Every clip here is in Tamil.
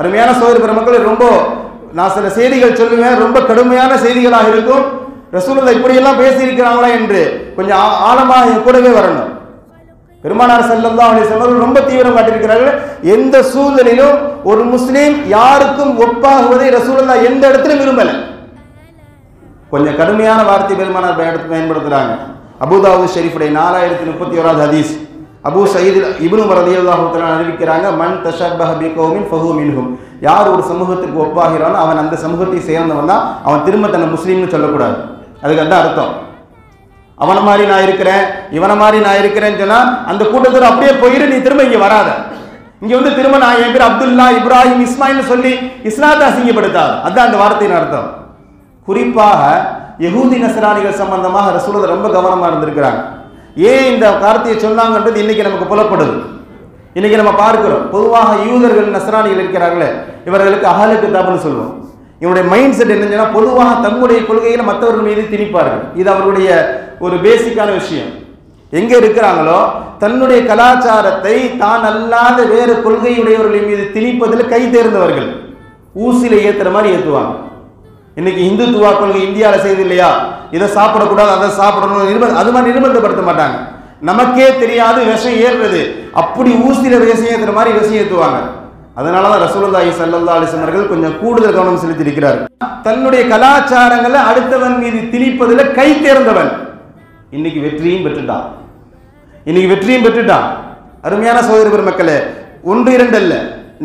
அருமையான சகோதர பெருமக்கள், ரொம்ப நான் சில செய்திகள் சொல்லுவேன், ரொம்ப கடுமையான செய்திகளாக இருக்கும். ரசூலுல்லாஹ் இப்படியெல்லாம் பேசியிருக்கிறாங்களா என்று கொஞ்சம் ஆழமாக கூடவே வரணும். பெருமானார் ஸல்லல்லாஹு அலைஹி வஸல்லம் ரொம்ப தீவிரம் காட்டியிருக்கிறார்கள். எந்த சூழ்நிலையிலும் ஒரு முஸ்லீம் யாருக்கும் ஒப்பாகுவதை ரசூலுல்லாஹ் எந்த இடத்திலும் விரும்பல. கொஞ்சம் கடுமையான வார்த்தை பெருமானார் பயன்படுத்துறாங்க. அபூதாவூத் ஷரீஃபுடைய 4031வது ஹதீஸ், அபூ சயீத் இப்னு உமர் ரலியல்லாஹு தஆலா அறிவிக்கிறாங்க, மன் தஷப்பஹ பிகௌமின் ஃபஹுவ மின்ஹும். யார் ஒரு சமூகத்துக்கு ஒப்பாகிறானோ அவன் அந்த சமூகத்தை சேர்ந்தவன் தான். அவன் திரும்ப தன்னை முஸ்லீம்னு சொல்லக்கூடாது. அதுக்கு அதான் அர்த்தம். அவனை மாதிரி நான் இருக்கிறேன், இவனை மாதிரி நான் இருக்கிறேன்னு சொன்னா அந்த கூட்டத்தில் அப்படியே போயிரு, நீ திரும்ப இங்க வராத. இங்க வந்து திரும்ப நான் என் பேர் அப்துல்லா, இப்ராஹிம், இஸ்மாயில் சொல்லி இஸ்லாத்தை அசிங்கப்படுத்தாது. அதான் அந்த வார்த்தையின் அர்த்தம். குறிப்பாக யஹூதி நஸ்ரானிகள் சம்பந்தமாக ரசூலுல்லாஹ் ரொம்ப கவனமா இருந்திருக்கிறாங்க. ஏன் இந்த வார்த்தையை சொன்னாங்கன்றது இன்னைக்கு நமக்கு புலப்படுது. இன்னைக்கு நம்ம பார்க்கிறோம். பொதுவாக யூதர்கள் நஸ்ரானிகள் இருக்கிறார்களே, இவர்களுக்கு அஹ்லு கிதாப்னு சொல்லுவோம். இவருடைய மைண்ட் செட் என்னன்னா, பொதுவாக தங்களுடைய கொள்கையில மற்றவர்கள் மீது திணிப்பார்கள். இது அவருடைய ஒரு பேசிக்கான விஷயம். எங்க இருக்கிறாங்களோ தன்னுடைய கலாச்சாரத்தை தான் அல்லாத வேறு கொள்கையுடையவர்களின் மீது திணிப்பதில் கை தேர்ந்தவர்கள். ஊசில ஏத்துற மாதிரி ஏத்துவாங்க. இன்னைக்கு இந்துத்துவா கொள்கை இந்தியாவில் செய்து இல்லையா, இதை சாப்பிடக்கூடாது அதை சாப்பிடணும், அது மாதிரி நிர்பந்தப்படுத்த மாட்டாங்க. நமக்கே தெரியாது விஷம் ஏறுறது, அப்படி ஊசில விஷம் ஏத்துற மாதிரி விஷம் ஏத்துவாங்க. அதனாலதான் ரசூலுல்லாஹி ஸல்லல்லாஹு அலைஹி வஸல்லம் அவர்கள் கொஞ்சம் கூடுதல் கவனம் செலுத்தி இருக்கிறார். தன்னுடைய கலாச்சாரங்களை அடுத்தவன் மீது திணிப்பதில் கை தேர்ந்தவன். இன்னைக்கு வெற்றியும் பெற்றுட்டான். அருமையான சகோதர பெருமக்களே, ஒன்று இரண்டு அல்ல,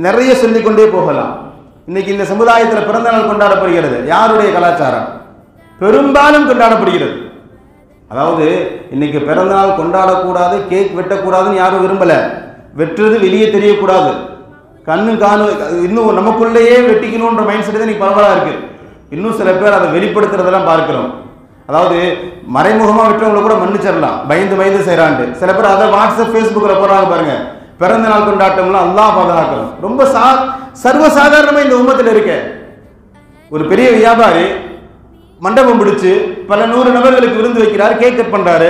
நிறைய சொல்லிக் கொண்டே போகலாம். இன்னைக்கு இந்த சமுதாயத்தில் பிறந்த நாள் கொண்டாடப்படுகிறது. யாருடைய கலாச்சாரம்? பெரும்பாலும் கொண்டாடப்படுகிறது. அதாவது இன்னைக்கு பிறந்த நாள் கொண்டாடக்கூடாது, கேக் வெட்டக்கூடாதுன்னு யாரும் விரும்பல. வெட்டுறது வெளியே தெரியக்கூடாது, கண்ணு காணு, இன்னும் நமக்குள்ளேயே வெட்டிக்கணுன்ற மைண்ட் செட் தான் இன்னைக்கு பரவலாக இருக்கு. இன்னும் சில பேர் அதை வெளிப்படுத்துறதெல்லாம் பார்க்கிறோம். அதாவது மறைமுகமாக விட்டவங்களை கூட மன்னிச்சிடலாம், பயந்து செய்யறான்ட்டு. சில பேர் அதை வாட்ஸ்அப் ஃபேஸ்புக்கில் போடுறாங்க பாருங்க, பிறந்த நாள் கொண்டாட்டம்லாம் அல்லாஹ் பாதுகாக்கணும். ரொம்ப சர்வசாதாரணமாக இந்த உம்மத்தில் இருக்க ஒரு பெரிய வியாபாரி மண்டபம் பிடிச்சு பல 100 நபர்களுக்கு விருந்து வைக்கிறார், கேக் கட் பண்றாரு.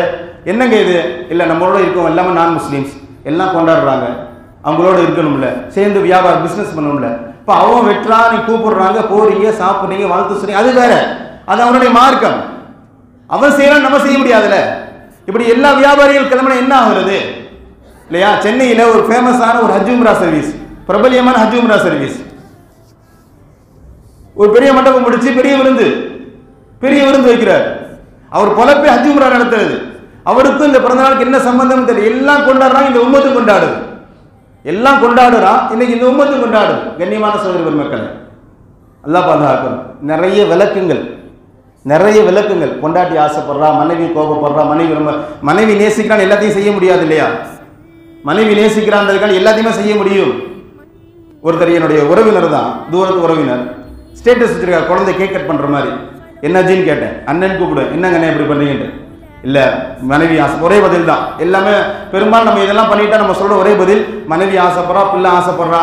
என்னங்க இது? இல்லை, நம்மளோட இருக்கோம் எல்லாமே நான் முஸ்லீம்ஸ் எல்லாம் கொண்டாடுறாங்க, அவங்களோட இருக்கணும்ல, சேர்ந்து வியாபாரம் பிசினஸ் பண்ணணும்ல. இப்போ அவன் வெட்டுறா, நீ கூப்பிடுறாங்க, போறீங்க, சாப்பிட்றீங்க, வாழ்த்து சொல்றீங்க, அது வேற, அது அவனுடைய மார்க்கம். அவன் செய்யறான், நம்ம செய்ய முடியாதுல்ல. இப்படி எல்லா வியாபாரிகள் கிளம்பின என்ன ஆகுறது இல்லையா? சென்னையில் ஒரு ஃபேமஸான ஒரு ஹஜ் உம்ரா சர்வீஸ், பிரபலியமான ஹஜ் உம்ரா சர்வீஸ், ஒரு பெரிய மண்டபம் முடிச்சு பெரிய விருந்து வைக்கிறார். அவர் பொழப்பே ஹஜ் உம்ரா நடத்துறது. அவருக்கும் இந்த பிறந்த நாளுக்கு என்ன சம்பந்தம் தெரியல. எல்லாம் கொண்டாடுறாங்க, இந்த உம்மத்து கொண்டாடுது. எல்லாம் கொண்டாடுறான், இன்னைக்கு இந்த உம்மத்து கொண்டாடுது. கண்ணியமான சகோதர பெருமக்கள், அல்லாஹ் பாதுகாக்கணும். நிறைய விளக்குங்கள். பொண்டாட்டி ஆசைப்படுறா, மனைவி கோபப்படுறா, மனைவி நேசிக்கிறான், எல்லாத்தையும் செய்ய முடியாது இல்லையா? மனைவி நேசிக்கிறான்றதுக்கான எல்லாத்தையுமே செய்ய முடியும். ஒருத்தர் என்னுடைய உறவினர் தான், தூரத்து உறவினர், ஸ்டேட்டஸ் வச்சிருக்காரு, குழந்தை கேக் கட் பண்ற மாதிரி. என்னாச்சுன்னு கேட்டேன். அண்ணன் கூப்பிடு. என்னங்கண்ணே இப்படி பண்றீங்கன்ட்டு. இல்ல, மனைவி ஆசை. ஒரே பதில் தான் எல்லாமே. பெரும்பாலும் நம்ம இதெல்லாம் பண்ணிட்டா நம்ம சொல்ற ஒரே பதில், மனைவி ஆசைப்படுறா, பிள்ளை ஆசைப்படுறா,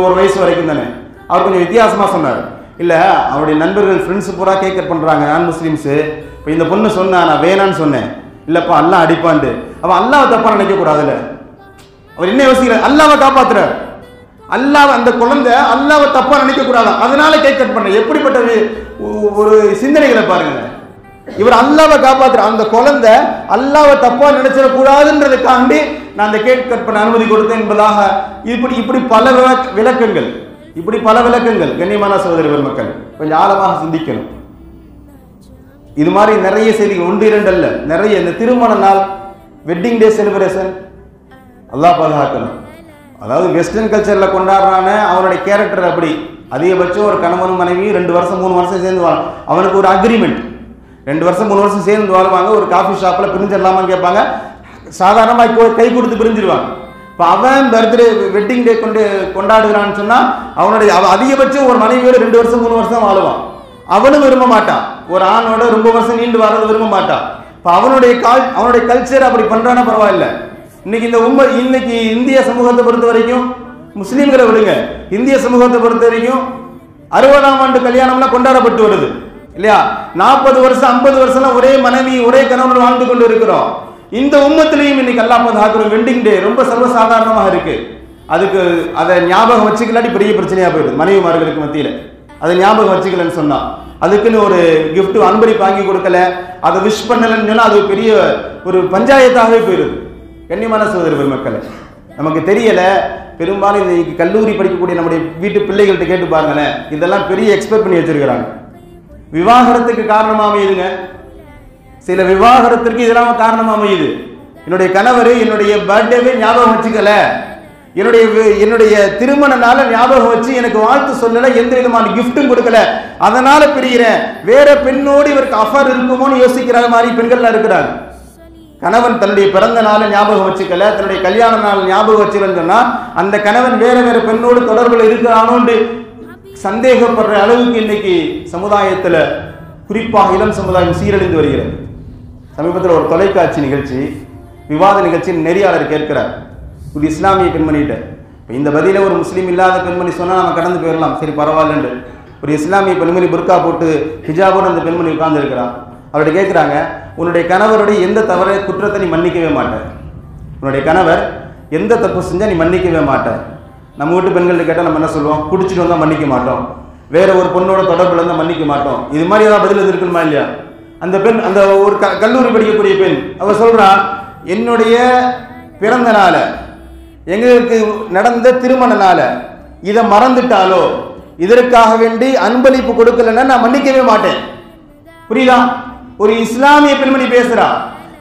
ஒரு வயசு வரைக்கும் தானே. அவர் கொஞ்சம் வித்தியாசமா சொன்னார். இல்ல, அவருடைய நண்பர்கள் ஃப்ரெண்ட்ஸ் பூரா கேக் கட் பண்றாங்க, நான் முஸ்லீம்ஸ். இப்போ இந்த பொண்ணு சொன்னா, நான் வேணான்னு சொன்னேன். இல்லப்பா அல்லாஹ் அடிப்பான்ட்டு. அவன் அல்லாஹ் தப்பா நினைக்க கூடாதுல்ல. அவர் என்ன யோசிக்கிறார்? அல்லாஹ்வை காப்பாத்துறார். அல்லாஹ், அந்த குழந்தை அல்லாஹ்வை தப்பா நினைக்க கூடாது, அதனால கேக் கட் பண்ண. எப்படிப்பட்ட ஒரு சிந்தனைகளை பாருங்க. இவர் அல்லாஹ்வை காப்பாத்துறார். அந்த குழந்தை அல்லாஹ்வை தப்பா நினைச்சிடக்கூடாதுன்றதுக்காண்டி நான் அந்த கேக் கட் பண்ண அனுமதி கொடுத்தேன் என்பதாக இப்படி பல விளக்கங்கள். கண்ணியமான சகோதர பெருமக்கள், கொஞ்சம் ஆழமாக சிந்திக்கணும். இது மாதிரி நிறைய செய்திகள், ஒன்று இரண்டு அல்ல, நிறைய. இந்த திருமண நாள், வெட்டிங் டே செலிப்ரேஷன், அல்லாஹ் பாதுகாக்கணும். அதாவது வெஸ்டர்ன் கல்ச்சர்ல கொண்டாடுறான அவனுடைய கேரக்டர் அப்படி. அதிகபட்சம் ஒரு கணவன் மனைவி 2 வருஷம் 3 வருஷம் சேர்ந்து வாழ்வாங்க. அவனுக்கு ஒரு அக்ரிமெண்ட், 2 வருஷம் 3 வருஷம் சேர்ந்து வாழ்வாங்க. ஒரு காஃபி ஷாப்ல பிரிஞ்சிடலாமான்னு கேட்பாங்க, சாதாரணமாக கை கொடுத்து பிரிஞ்சிருவாங்க. இப்போ அவன் பர்த்டே வெட்டிங் டே கொண்டாடுகிறான்னு சொன்னா அவனுடைய அதிகபட்சம் ஒரு மனைவியோட 2 வருஷம் 3 வருஷம் வாழுவான். அவனும் விரும்ப மாட்டான், ஒரு ஆணோட ரொம்ப வருஷம் நீண்டு வர்றது விரும்ப மாட்டான். இப்போ அவனுடைய கல்ச்சர் அப்படி பண்றானா பரவாயில்ல. இன்னைக்கு இந்திய சமூகத்தை பொறுத்த வரைக்கும், முஸ்லீம்களை விடுங்க, இந்திய சமூகத்தை பொறுத்த வரைக்கும் 60ஆம் ஆண்டு கல்யாணம்லாம் கொண்டாடப்பட்டு வருது இல்லையா? 40 வருஷம் 50 வருஷம் ஒரே மனைவி ஒரே கணவன் வாழ்ந்து கொண்டு இருக்கிறோம். இந்த உம்மத்திலையும் இன்னைக்கு அல்லாஹ் பாதுகாக்கணும். வெட்டிங் டே ரொம்ப சர்வசாதாரணமாக இருக்கு. அதுக்கு அதை ஞாபகம் வச்சுக்கலாட்டி பெரிய பிரச்சனையாக போயிடுது மனைவிமார்களுக்கு மத்தியில். அதை ஞாபகம் வச்சுக்கலன்னு சொன்னால் அதுக்குன்னு ஒரு கிஃப்ட் அன்பளிப்பு வாங்கி கொடுக்கல, அதை விஷ் பண்ணலன்னு சொன்னால் அது பெரிய ஒரு பஞ்சாயத்தாகவே போயிடுது. கண்ணியமான சகோதர பெருமக்களை, நமக்கு தெரியல. பெரும்பாலும் இந்த கல்லூரி படிக்கக்கூடிய நம்முடைய வீட்டு பிள்ளைகள்கிட்ட கேட்டு பாருங்களேன், இதெல்லாம் பெரிய எக்ஸ்பெக்ட் பண்ணி வச்சிருக்கிறாங்க. விவாகரத்துக்கு காரணமாக அமையுதுங்க. சில விவாகரத்திற்கு இதெல்லாம் காரணமாக அமையுது. என்னுடைய கணவர் என்னுடைய பர்த்டேவே ஞாபகம் வச்சுக்கல, என்னுடைய திருமண நாள ஞாபகம் வச்சு எனக்கு வாழ்த்து சொல்லல, எந்த விதமான கிஃப்டும் கொடுக்கல, அதனால பிரிகிறேன், வேற பெண்ணோடு இவருக்கு அஃபர் இருக்குமோன்னு யோசிக்கிற மாதிரி பெண்கள் இருக்கிறாங்க. கணவன் தன்னுடைய பிறந்த நாளை ஞாபகம் வச்சுக்கல, தன்னுடைய கல்யாண நாள் ஞாபகம் வச்சுக்கலன்னு சொன்னா அந்த கணவன் வேற வேற பெண்ணோடு தொடர்பில் இருக்கிறானோன்னு சந்தேகப்படுற அளவுக்கு இன்னைக்கு சமுதாயத்தில், குறிப்பாக இளம் சமுதாயம் சீரழிந்து வருகிறது. சமீபத்தில் ஒரு தொலைக்காட்சி நிகழ்ச்சி, விவாத நிகழ்ச்சி நெறியாளர் கேட்கிறார் ஒரு இஸ்லாமிய பெண்மணிகிட்ட. இப்போ இந்த பதில ஒரு முஸ்லீம் இல்லாத பெண்மணி சொன்னால் நம்ம கடந்து போயிடலாம், சரி பரவாயில்லண்டு. ஒரு இஸ்லாமிய பெண்மணி புர்கா போட்டு ஹிஜாபோடு அந்த பெண்மணி உட்கார்ந்து இருக்கிறான். அவர்கிட்ட கேட்குறாங்க, உன்னுடைய கணவருடைய எந்த தவறை குற்றத்தை நீ மன்னிக்கவே மாட்ட, உன்னுடைய கணவர் எந்த தப்பு செஞ்சால் நீ மன்னிக்கவே மாட்ட. நம்ம வீட்டு பெண்கள்கிட்ட கேட்டால் நம்ம என்ன சொல்லுவோம், குடிச்சிட்டு வந்தால் மன்னிக்க மாட்டோம், வேற ஒரு பொண்ணோட தொடர்பில் இருந்தால் மன்னிக்க மாட்டோம். இது மாதிரி ஏதாவது பதில் இருக்குமா இல்லையா? அந்த பெண், அந்த ஒரு கல்லூரி படிக்கக்கூடிய பெண், அவர் சொல்றா, என்னுடைய பிறந்த நாள, எங்களுக்கு நடந்த திருமண நாள இதை மறந்துட்டாலோ, இதற்காக வேண்டி அன்பளிப்பு கொடுக்கலன்னா நான் மன்னிக்கவே மாட்டேன். புரியுதா? ஒரு இஸ்லாமிய பெண்மணி பேசுறா,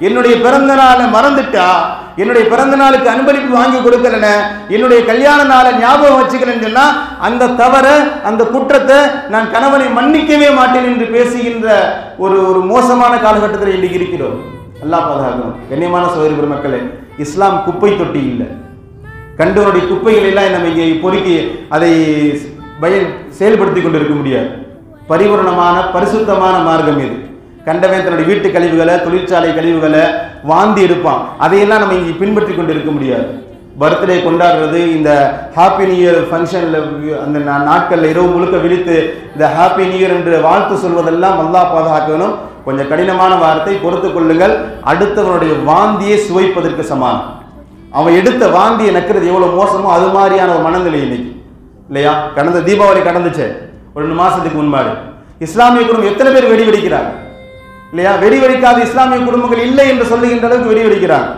என்னுடைய பிறந்த நாளை மறந்துட்டா, என்னுடைய பிறந்த நாளுக்கு அன்பளிப்பு வாங்கி கொடுக்கலன்னு, என்னுடைய கல்யாண நாளை ஞாபகம் வச்சுக்கலன்னு சொன்னா அந்த தவற, அந்த குற்றத்தை நான் கணவனை மன்னிக்கவே மாட்டேன் என்று பேசுகின்ற ஒரு மோசமான காலகட்டத்தில் இன்னைக்கு இருக்கிறோம். அல்லாஹ் பாதுகாக்கணும். கண்ணியமான சகோதர பெருமக்களே, இஸ்லாம் குப்பை தொட்டி இல்லை. கண்டவனுடைய குப்பைகள் எல்லாம் நம்ம இங்கே பொறுக்கி அதை செயல்படுத்தி கொண்டிருக்க முடியாது. பரிபூர்ணமான பரிசுத்தமான மார்க்கம் இது. கண்டவன் தன்னுடைய வீட்டு கழிவுகளை, தொழிற்சாலை கழிவுகளை வாந்தி எடுப்பான், அதையெல்லாம் நம்ம இங்கே பின்பற்றி கொண்டு இருக்க முடியாது. பர்த்டே கொண்டாடுறது, இந்த ஹாப்பி நியூ இயர் ஃபங்க்ஷனில் அந்த நாட்களில் இரவு முழுக்க விழித்து இந்த ஹாப்பி நியூ இயர் என்று வாழ்த்து சொல்வதெல்லாம் அல்லாஹ் பாதுகாக்கணும். கொஞ்சம் கடினமான வார்த்தை, பொறுத்து கொள்ளுங்கள். அடுத்தவனுடைய வாந்தியை சுவைப்பதற்கு சமானம். அவன் எடுத்த வாந்தியை நக்கிறது எவ்வளவு மோசமோ அது மாதிரியான ஒரு மனநிலை இன்னைக்கு இல்லையா? கடந்த தீபாவளி கடந்துச்சு ஒரு 2 மாசத்துக்கு முன்பாடு, இஸ்லாமிய குடும்பம் எத்தனை பேர் வெடி வெடிக்கிறாங்க இல்லையா? வெடி வெடிக்காத இஸ்லாமிய குடும்பங்கள் இல்லை என்று சொல்லுகின்ற அளவுக்கு வெடி வெடிக்கிறாங்க.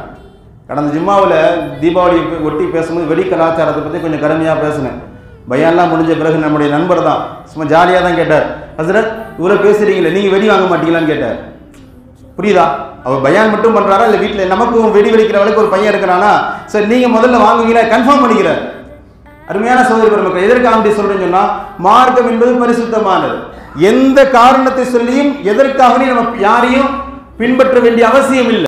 கடந்த ஜும்மாவில் தீபாவளி ஒட்டி பேசும்போது வெடி கலாச்சாரத்தை பற்றி கொஞ்சம் கடுமையாக பேசினேன். பயான்லாம் முடிஞ்ச பிறகு நம்முடைய நண்பர் தான் சும்மா ஜாலியாக தான் கேட்டார், ஹஸ்ரத் இவ்வளோ பேசுறீங்களே, நீங்கள் வெடி வாங்க மாட்டீங்களான்னு கேட்டார். புரியுதா? அவர் பயான் மட்டும் பண்ணுறாரா இல்லை வீட்டில் நமக்கும் வெடி வெடிக்கிற அளவுக்கு ஒரு பையன் இருக்கிறானா? சரி நீங்கள் முதல்ல வாங்குவீங்களா, கன்ஃபார்ம் பண்ணிக்கிறார். அருமையான சகோதர பெருமக்கள், எதற்காக அப்படி சொல்றேன்னு சொன்னா, மார்க்கம் என்பது பரிசுத்தமானது. எந்த காரணத்தை சொல்லியும் எதற்காக நம்ம யாரையும் பின்பற்ற வேண்டிய அவசியம் இல்லை.